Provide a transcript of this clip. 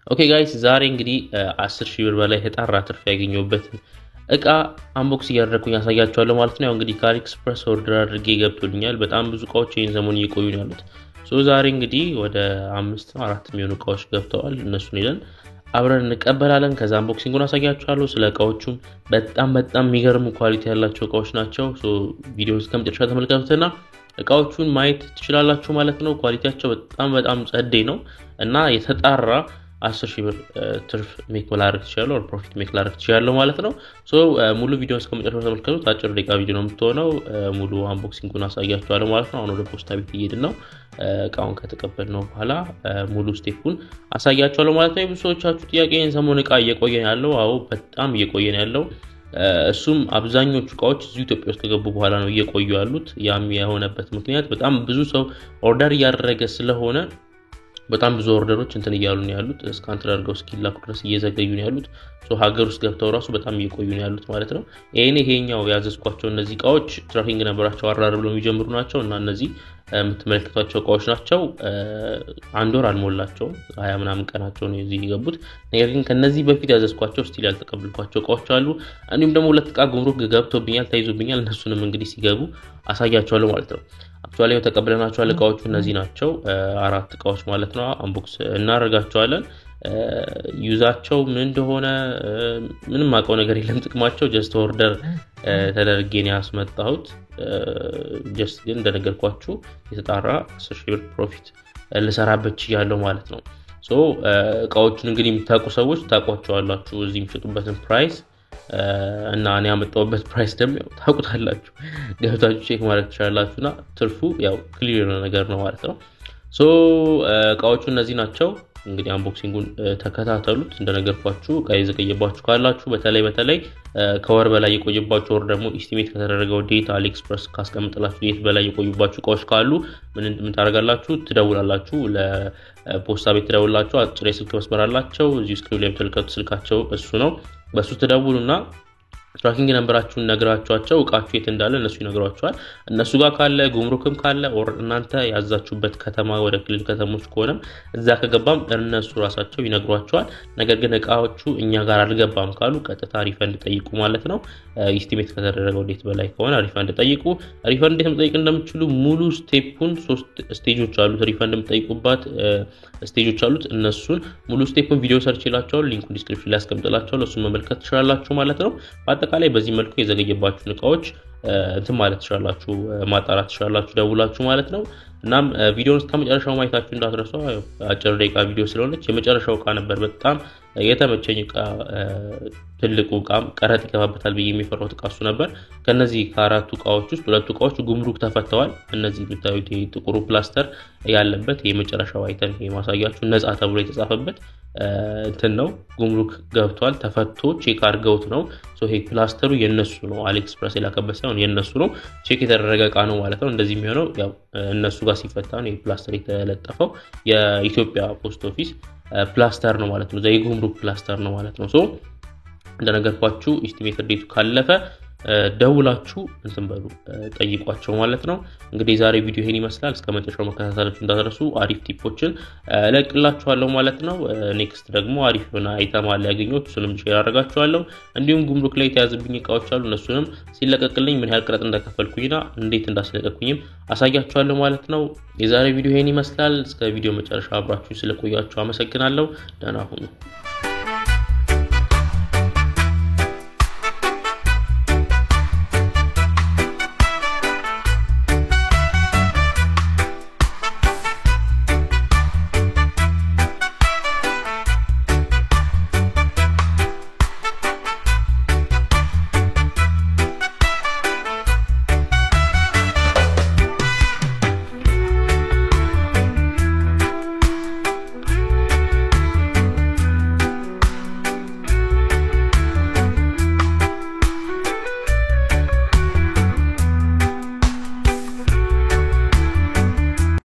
ኦኬ ጋይስ ዛሬ እንግዲህ 10,000 ብር በላይ ተጣራ ትርፍ ያገኘሁበት እቃ አንቦክስ እያደረኩኝ ያሳያችኋለሁ ማለት ነው። ያው እንግዲህ ከአሊኤክስፕረስ ኦርደር አድርጌ ገብቶልኛል። በጣም ብዙ እቃዎች ይሄን ሰሞን እየቆዩ ነው ያሉት። ዛሬ እንግዲህ ወደ 4 የሚሆኑ እቃዎች ገብተዋል። እነሱን ይለን አብረን እንቀበላለን። ከዛ አንቦክሲንጉን አሳያችኋለሁ። ስለ እቃዎቹም በጣም የሚገርሙ ኳሊቲ ያላቸው እቃዎች ናቸው። ቪዲዮውን እስከመጨረሻ ተመልከቱትና እቃዎቹን ማየት ትችላላችሁ ማለት ነው። ኳሊቲያቸው በጣም ጸዴ ነው እና የተጣራ 10,000 ብር ትርፍ ሜክ ማድረግ ትችላለህ ኦር ፕሮፊት ሜክ ማድረግ ትችላለህ ማለት ነው። ሙሉ ቪዲዮውን እስከመጨረሻው ተመልከቱት። አጭር ደቂቃ ቪዲዮ ነው የምትሆነው። ሙሉ አንቦክሲንጉን አሳያችኋለሁ ማለት ነው። አሁን ወደ ፖስታ ቤት እየሄድን ነው። እቃውን ከተቀበልነው በኋላ ሙሉ ስቴፑን አሳያችኋለሁ ማለት ነው። ብዙዎቻችሁ ጥያቄ ይሄን ሰሞን እቃ እየቆየ ነው ያለው። አዎ በጣም እየቆየ ነው ያለው። እሱም አብዛኞቹ እቃዎች እዚህ ኢትዮጵያ ውስጥ ከገቡ በኋላ ነው እየቆዩ ያሉት። ያም የሆነበት ምክንያት በጣም ብዙ ሰው ኦርደር እያደረገ ስለሆነ በጣም ብዙ ኦርደሮች እንትን እያሉ ነው ያሉት። ስካን ተደርገው እስኪላኩ ድረስ እየዘገዩ ነው ያሉት። ሀገር ውስጥ ገብተው ራሱ በጣም እየቆዩ ነው ያሉት ማለት ነው። ይሄኛው ያዘዝኳቸው እነዚህ እቃዎች ትራኪንግ ነበራቸው አራር ብለው የሚጀምሩ ናቸው እና እነዚህ የምትመለከቷቸው እቃዎች ናቸው። አንድ ወር አልሞላቸውም 20 ምናምን ቀናቸው ነው እዚህ የገቡት። ነገር ግን ከነዚህ በፊት ያዘዝኳቸው ስቲል ያልተቀበልኳቸው እቃዎች አሉ። እንዲሁም ደግሞ ሁለት እቃ ጉምሩክ ገብቶብኛል ተይዞብኛል። እነሱንም እንግዲህ ሲገቡ አሳያቸዋለሁ ማለት ነው። አክቹአሊ ተቀበለናቸዋል። እቃዎቹ እነዚህ ናቸው። 4 እቃዎች ማለት ነው። አንቦክስ እናደርጋቸዋለን። ዩዛቸው ምን እንደሆነ ምንም ማቀው ነገር የለም። ጥቅማቸው ጀስት ኦርደር ተደርጌ ነው ያስመጣሁት። ጀስት ግን እንደነገርኳችሁ የተጣራ 10,000 ብር ፕሮፊት ልሰራበት ያለው ማለት ነው። እቃዎቹን እንግዲህ የምታውቁ ሰዎች ታውቋቸዋላችሁ። እዚህ የሚሸጡበትን ፕራይስ እና እኔ ያመጣሁበት ፕራይስ ደግሞ ታውቁታላችሁ። ገብታችሁ ቼክ ማድረግ ትችላላችሁና ትርፉ ያው ክሊር ነገር ነው ማለት ነው። እቃዎቹ እነዚህ ናቸው። እንግዲህ አንቦክሲንጉን ተከታተሉት። እንደነገርኳችሁ እቃ የዘገየባችሁ ካላችሁ በተለይ ከወር በላይ የቆየባችሁ ወር ደግሞ ኢስቲሜት ከተደረገው ዴታ አሊኤክስፕረስ ካስቀምጥላችሁ ዴት በላይ የቆዩባችሁ እቃዎች ካሉ ምን ታደርጋላችሁ? ትደውላላችሁ። ለፖስታ ቤት ትደውላላችሁ። አጭር የስልክ መስመር አላቸው። እዚህ ስክሪን ላይ የምትመለከቱት ስልካቸው እሱ ነው። በሱ ትደውሉና ትራኪንግ ነምበራችሁን ነግራችኋቸው እቃችሁ የት እንዳለ እነሱ ይነግሯችኋል። እነሱ ጋር ካለ ጉምሩክም ካለ ኦር እናንተ ያዛችሁበት ከተማ ወደ ክልል ከተሞች ከሆነም እዛ ከገባም እነሱ ራሳቸው ይነግሯችኋል። ነገር ግን እቃዎቹ እኛ ጋር አልገባም ካሉ ቀጥታ ሪፈንድ ጠይቁ ማለት ነው። ኢስቲሜት ከተደረገው ዴት በላይ ከሆነ ሪፈንድ ጠይቁ። ሪፈንድ እንዴት መጠየቅ እንደምትችሉ ሙሉ ስቴፑን 3 ስቴጆች አሉት። ሪፈንድ የምትጠይቁባት ስቴጆች አሉት። እነሱን ሙሉ ስቴፑን ቪዲዮ ሰርች ይላችኋል። ሊንኩን ዲስክሪፕሽን ላይ አስቀምጥላችኋለሁ። እሱን መመልከት ትችላላችሁ ማለት ነው። በአጠቃላይ በዚህ መልኩ የዘገየባችሁን እቃዎች እንትን ማለት ትችላላችሁ፣ ማጣራት ትችላላችሁ ደውላችሁ ማለት ነው። እናም ቪዲዮውን እስከመጨረሻው ማየታችሁ እንዳትረሱ። አጭር ደቂቃ ቪዲዮ ስለሆነች የመጨረሻው እቃ ነበር በጣም የተመቸኝ እቃ። ትልቁ እቃም ቀረጥ ይገባበታል ብዬ የሚፈራው እቃ እሱ ነበር። ከነዚህ ከአራቱ እቃዎች ውስጥ 2 እቃዎች ጉምሩክ ተፈተዋል። እነዚህ የምታዩት ጥቁሩ ፕላስተር ያለበት የመጨረሻው አይተም የማሳያችሁ ነፃ ተብሎ የተጻፈበት እንትን ነው። ጉምሩክ ገብቷል ተፈቶ ቼክ አድርገውት ነው። ይሄ ፕላስተሩ የነሱ ነው። አሊኤክስፕረስ የላከበት ሳይሆን የነሱ ነው። ቼክ የተደረገ እቃ ነው ማለት ነው። እንደዚህ የሚሆነው ያው እነሱ ጋር ሲፈታ ነው። ይሄ ፕላስተር የተለጠፈው የኢትዮጵያ ፖስት ኦፊስ ፕላስተር ነው ማለት ነው። የጉምሩክ ፕላስተር ነው ማለት ነው። እንደነገርኳችሁ ኢስቲሜትድ ዴቱ ካለፈ ደውላችሁ እንትን በሉ ጠይቋቸው ማለት ነው። እንግዲህ ዛሬ ቪዲዮ ይሄን ይመስላል። እስከመጨረሻው መከታተላችሁ እንዳትረሱ። አሪፍ ቲፖችን እለቅላችኋለሁ ማለት ነው። ኔክስት ደግሞ አሪፍ የሆነ አይተም አለ ያገኘሁት፣ እሱንም ሼር አደርጋችኋለሁ። እንዲሁም ጉምሩክ ላይ የተያዘብኝ እቃዎች አሉ። እነሱንም ሲለቀቅልኝ ምን ያህል ቀረጥ እንደከፈልኩኝና እንዴት እንዳስለቀቅኩኝም አሳያችኋለሁ ማለት ነው። የዛሬ ቪዲዮ ይሄን ይመስላል። እስከ ቪዲዮ መጨረሻ አብራችሁ ስለቆያችሁ አመሰግናለሁ። ደህና ሁኑ።